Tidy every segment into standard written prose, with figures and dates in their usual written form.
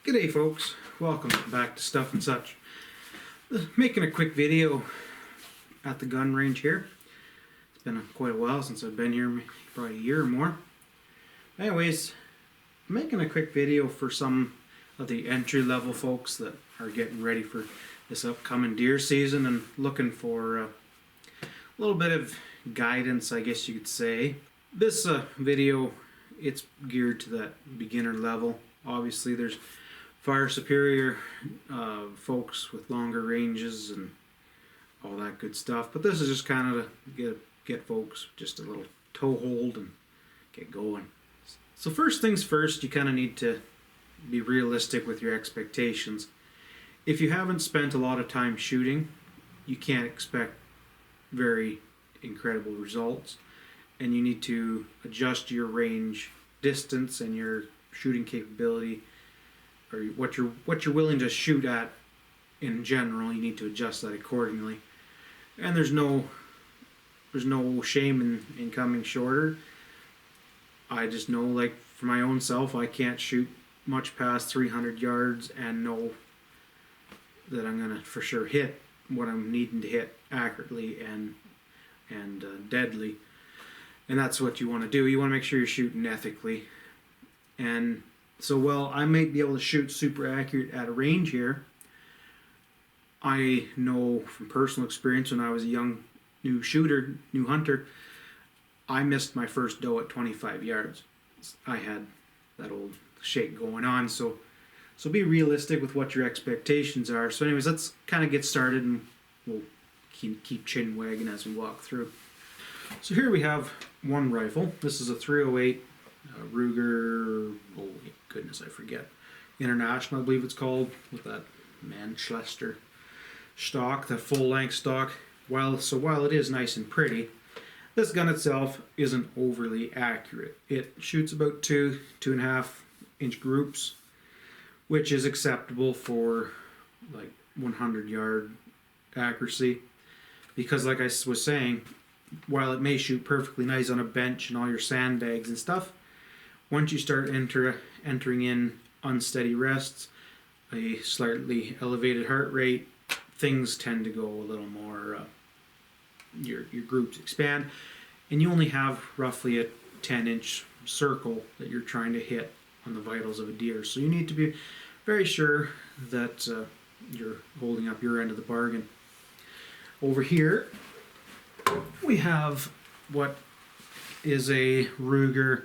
G'day folks, welcome back to Stuff and Such. Making a quick video at the gun range here. It's been quite a while since I've been here, probably a year or more. Anyways, I'm making a quick video for some of the entry-level folks that are getting ready for this upcoming deer season and looking for a little bit of guidance, I guess you could say. This video, it's geared to that beginner level. Obviously there's far superior folks with longer ranges and all that good stuff, but this is just kind of to get folks just a little toehold and get going. So first things first, you kind of need to be realistic with your expectations. If you haven't spent a lot of time shooting, you can't expect very incredible results, and you need to adjust your range distance and your shooting capability, or what you're willing to shoot at in general. You need to adjust that accordingly. And there's no shame in coming shorter. I just know, like, for my own self, I can't shoot much past 300 yards and know that I'm gonna for sure hit what I'm needing to hit accurately and deadly. And that's what you want to do. You want to make sure you're shooting ethically. And so, while I may be able to shoot super accurate at a range here, I know from personal experience, when I was a young new hunter, I missed my first doe at 25 yards. I had that old shake going on. So be realistic with what your expectations are. So anyways, let's kind of get started, and we'll keep chin wagging as we walk through. So here we have one rifle. This is a 308 Ruger, oh goodness, I forget, International, I believe it's called, with that Manchester stock, the full-length stock. While it is nice and pretty, this gun itself isn't overly accurate. It shoots about 2.5 inch groups, which is acceptable for like 100 yard accuracy, because like I was saying, while it may shoot perfectly nice on a bench and all your sandbags and stuff, once you start entering in unsteady rests, a slightly elevated heart rate, things tend to go a little more, your groups expand, and you only have roughly a 10-inch circle that you're trying to hit on the vitals of a deer. So you need to be very sure that you're holding up your end of the bargain. Over here, we have what is a Ruger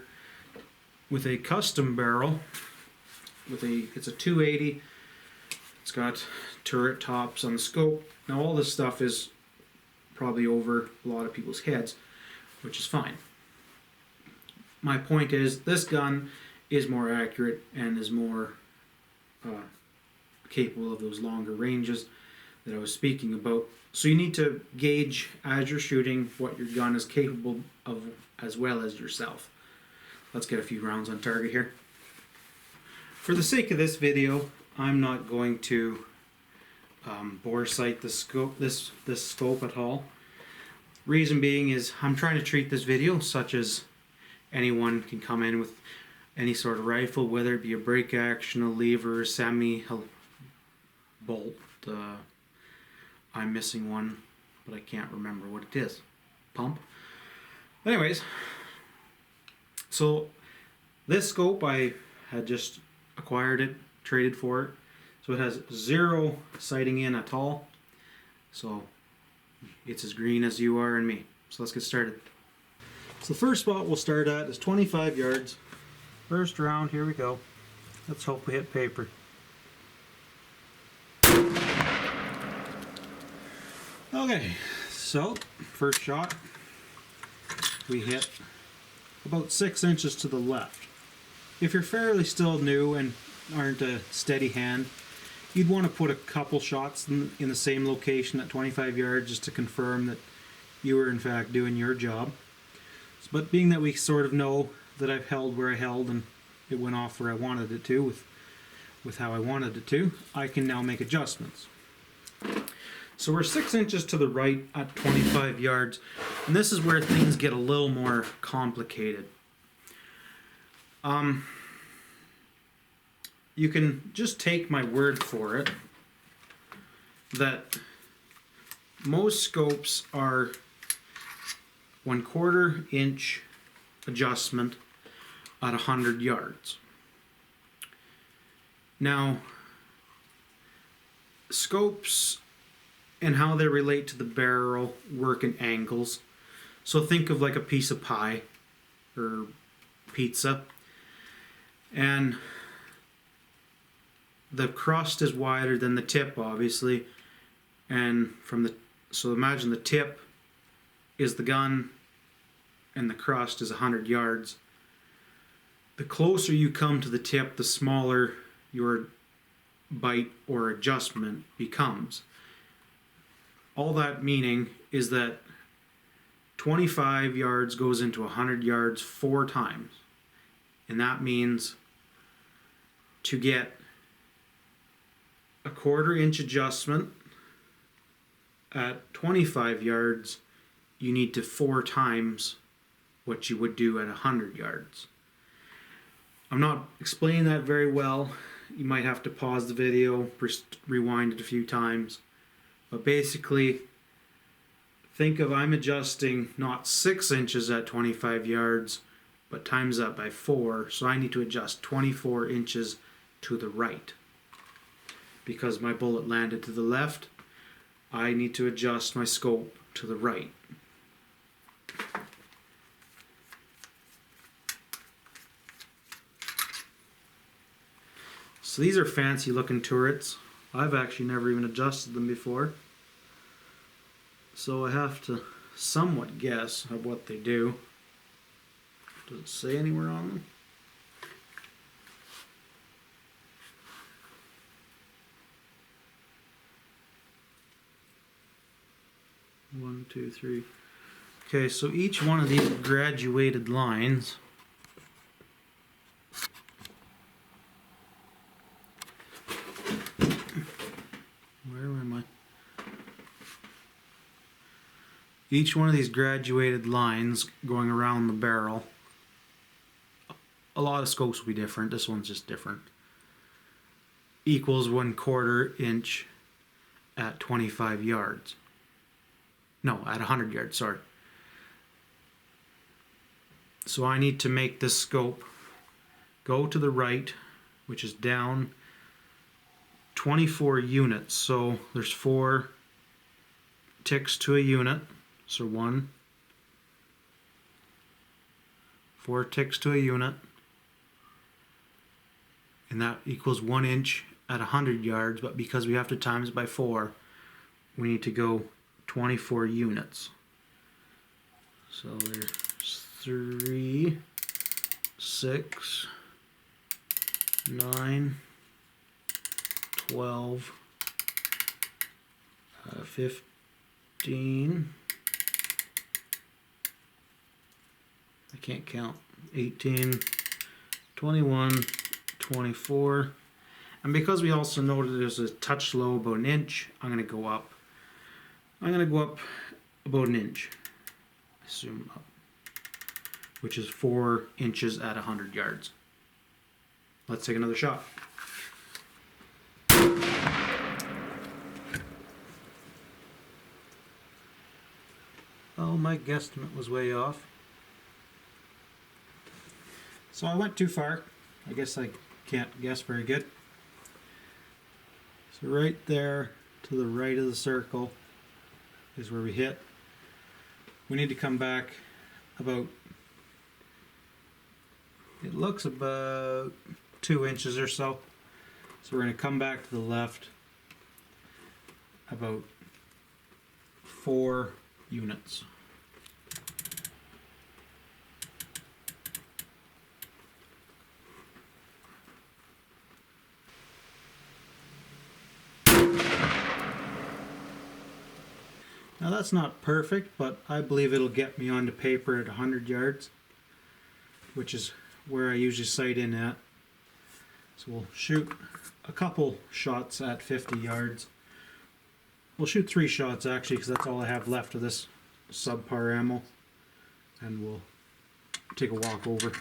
with a custom barrel. It's a 280. It's got turret tops on the scope. Now all this stuff is probably over a lot of people's heads, which is fine. My point is, this gun is more accurate and is more capable of those longer ranges that I was speaking about. So you need to gauge as you're shooting what your gun is capable of, as well as yourself. Let's get a few rounds on target here. For the sake of this video, I'm not going to bore sight the scope, this scope at all. Reason being is I'm trying to treat this video such as anyone can come in with any sort of rifle, whether it be a break action, a lever, a semi, a bolt. I'm missing one, but I can't remember what it is. Pump. Anyways, so this scope, I had just acquired it, traded for it. So it has 0 sighting in at all. So it's as green as you are and me. So let's get started. So the first spot we'll start at is 25 yards. First round, here we go. Let's hope we hit paper. Okay, so first shot, we hit about 6 inches to the left. If you're fairly still new and aren't a steady hand, you'd want to put a couple shots in the same location at 25 yards just to confirm that you were in fact doing your job. But being that we sort of know that I've held where I held and it went off where I wanted it to with how I wanted it to, I can now make adjustments. So we're 6 inches to the right at 25 yards, and this is where things get a little more complicated. you can just take my word for it that most scopes are 1/4 inch adjustment at 100 yards. Now, scopes and how they relate to the barrel work in angles. So think of like a piece of pie or pizza, and the crust is wider than the tip, obviously, and so imagine the tip is the gun and the crust is 100 yards. The closer you come to the tip, the smaller your bite or adjustment becomes. All that meaning is that 25 yards goes into 100 yards 4 times. And that means to get a 1/4 inch adjustment at 25 yards, you need to 4 times what you would do at 100 yards. I'm not explaining that very well. You might have to pause the video, rewind it a few times. But basically, think of I'm adjusting not 6 inches at 25 yards, but times that by 4. So I need to adjust 24 inches to the right. Because my bullet landed to the left, I need to adjust my scope to the right. So these are fancy looking turrets. I've actually never even adjusted them before. So I have to somewhat guess of what they do. Does it say anywhere on them? One, two, three. Okay, so each one of these graduated lines each one of these graduated lines going around the barrel, a lot of scopes will be different, this one's just different, equals 1/4 inch at 25 yards. No, at 100 yards, sorry. So I need to make this scope go to the right, which is down 24 units. So there's 4 ticks to a unit. So 1, 4 ticks to a unit. And that equals 1 inch at 100 yards. But because we have to times by 4, we need to go 24 units. So there's 3, 6, 9, 12, 15, I can't count, 18, 21, 24, and because we also noted there's a touch low about 1 inch, I'm going to go up about 1 inch, assume up, which is 4 inches at 100 yards. Let's take another shot. Oh, my guesstimate was way off. So I went too far. I guess I can't guess very good. So right there to the right of the circle is where we hit. We need to come back about, it looks about 2 inches or so. So we're going to come back to the left about 4 units. Now that's not perfect, but I believe it'll get me onto paper at 100 yards, which is where I usually sight in at. So we'll shoot a couple shots at 50 yards. We'll shoot 3 shots actually, because that's all I have left of this subpar ammo. And we'll take a walk over.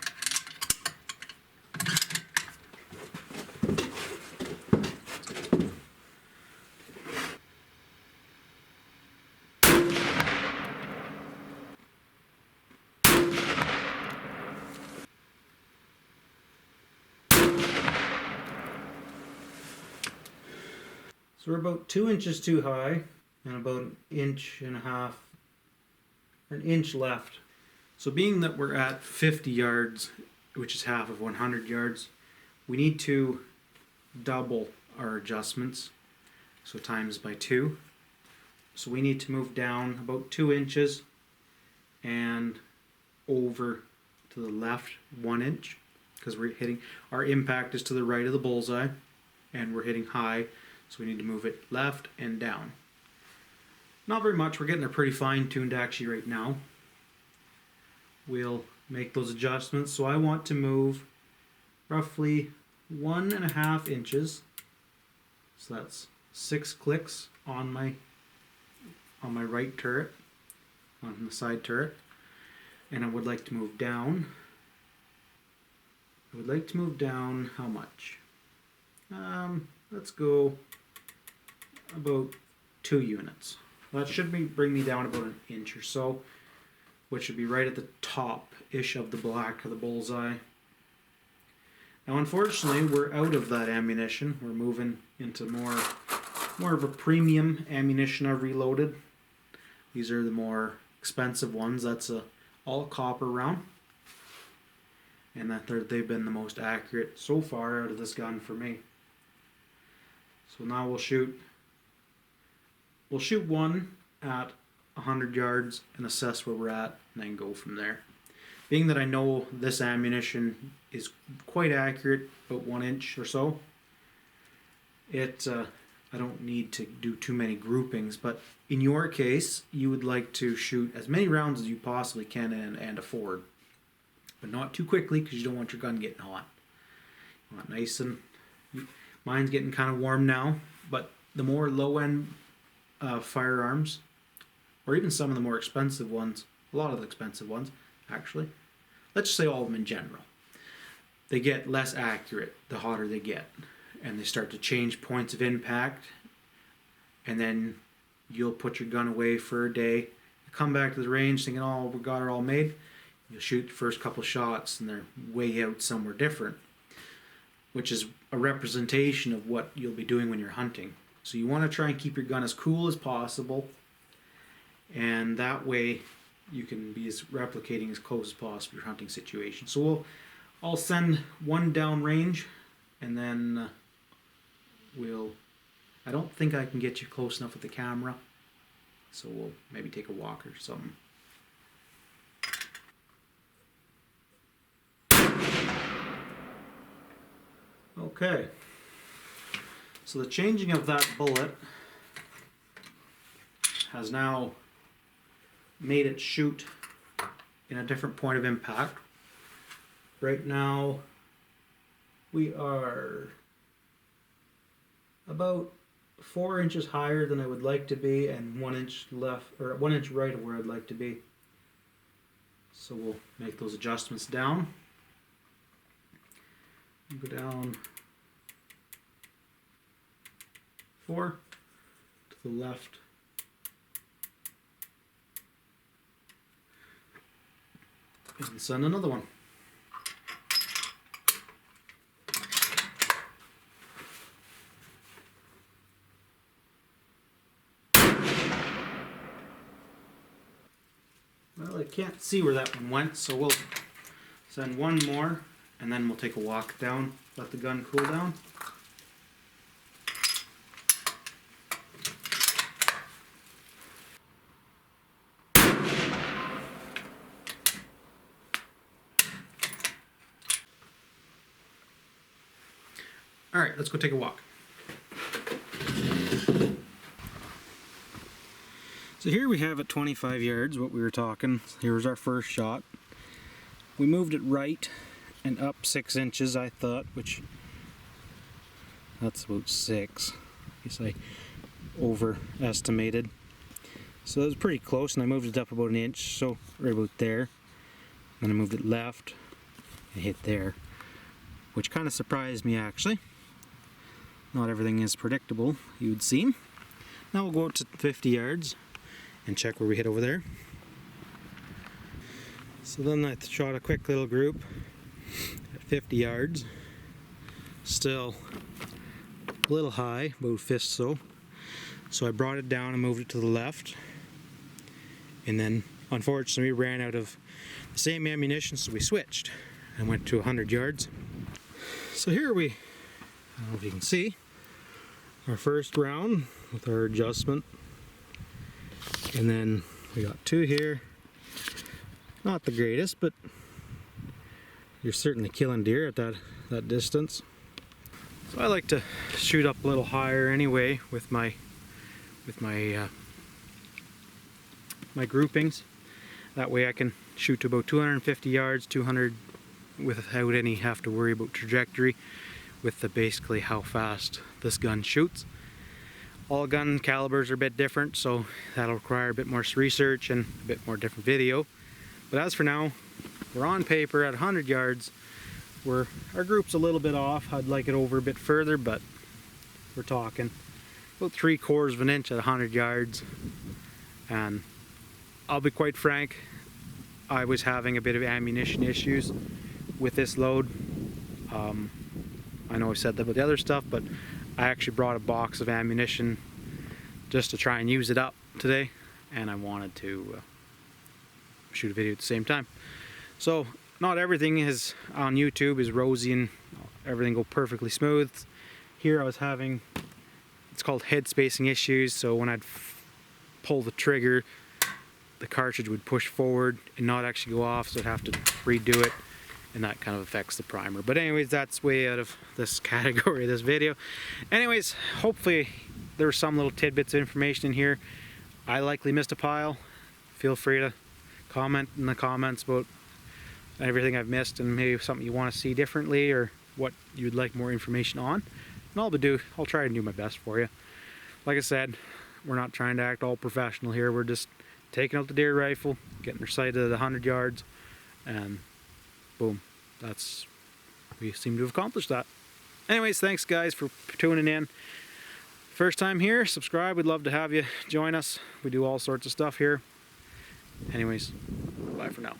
So we're about 2 inches too high and about 1.5 inches, an inch left. So being that we're at 50 yards, which is half of 100 yards, we need to double our adjustments. So times by 2. So we need to move down about 2 inches and over to the left 1 inch, because we're hitting, our impact is to the right of the bullseye and we're hitting high, so we need to move it left and down. Not very much, we're getting it pretty fine tuned actually right now. We'll make those adjustments. So I want to move roughly 1.5 inches. So that's 6 clicks on my right turret, on the side turret. And I would like to move down. I would like to move down how much? Let's go about 2 units. That should bring me down about 1 inch or so, which should be right at the top-ish of the black of the bullseye. Now unfortunately we're out of that ammunition. We're moving into more of a premium ammunition I've reloaded. These are the more expensive ones. That's all copper round. And they've been the most accurate so far out of this gun for me. So now we'll shoot one at 100 yards and assess where we're at and then go from there. Being that I know this ammunition is quite accurate, about 1 inch or so, I don't need to do too many groupings, but in your case you would like to shoot as many rounds as you possibly can and afford, but not too quickly because you don't want your gun getting hot. You want nice and, mine's getting kind of warm now, but the more low-end firearms, or even some of the more expensive ones, a lot of the expensive ones actually, let's just say all of them in general, they get less accurate the hotter they get, and they start to change points of impact, and then you'll put your gun away for a day, you come back to the range thinking, oh, we got it all made, you'll shoot the first couple shots and they're way out somewhere different, which is a representation of what you'll be doing when you're hunting. So you want to try and keep your gun as cool as possible, and that way you can be replicating as close as possible your hunting situation. So I'll send one down range, and then I don't think I can get you close enough with the camera, so we'll maybe take a walk or something. Okay, so the changing of that bullet has now made it shoot in a different point of impact. Right now we are about 4 inches higher than I would like to be, and 1 inch left, or 1 inch right of where I'd like to be. So we'll make those adjustments down. Go down 4 to the left. And send another one. Well, I can't see where that one went, so we'll send one more, and then we'll take a walk down, let the gun cool down. Alright, let's go take a walk. So here we have at 25 yards what we were talking. Here's our first shot. We moved it right and up 6 inches, I thought, which that's about 6. I guess I overestimated. So that was pretty close, and I moved it up about 1 inch, so right about there. Then I moved it left and hit there, which kind of surprised me actually. Not everything is predictable, you would seem. Now we'll go out to 50 yards and check where we hit over there. So then I shot a quick little group at 50 yards. Still a little high, about fist so. So I brought it down and moved it to the left. And then, unfortunately, we ran out of the same ammunition, so we switched and went to 100 yards. So here I don't know if you can see, our first round with our adjustment. And then we got 2 here. Not the greatest, but you're certainly killing deer at that distance. So I like to shoot up a little higher anyway with my my groupings. That way I can shoot to about 250 yards, 200 without any have to worry about trajectory with basically how fast this gun shoots. All gun calibers are a bit different, so that'll require a bit more research and a bit more different video. But as for now, we're on paper at 100 yards. Our group's a little bit off. I'd like it over a bit further, but we're talking about 3/4 of an inch at 100 yards. And I'll be quite frank, I was having a bit of ammunition issues with this load. I know I said that about the other stuff, but I actually brought a box of ammunition just to try and use it up today, and I wanted to shoot a video at the same time. So not everything is on YouTube is rosy and everything go perfectly smooth. Here I was having, it's called head spacing issues, so when I'd pull the trigger, the cartridge would push forward and not actually go off, so I'd have to redo it, and that kind of affects the primer. But anyways, that's way out of this category of this video. Anyways, hopefully there were some little tidbits of information in here. I likely missed a pile. Feel free to comment in the comments about everything I've missed and maybe something you want to see differently or what you'd like more information on. And I'll try and do my best for you. Like I said, we're not trying to act all professional here. We're just taking out the deer rifle, getting her sighted at 100 yards, and boom, we seem to have accomplished that. Anyways, thanks guys for tuning in. First time here, subscribe. We'd love to have you join us. We do all sorts of stuff here. Anyways, bye for now.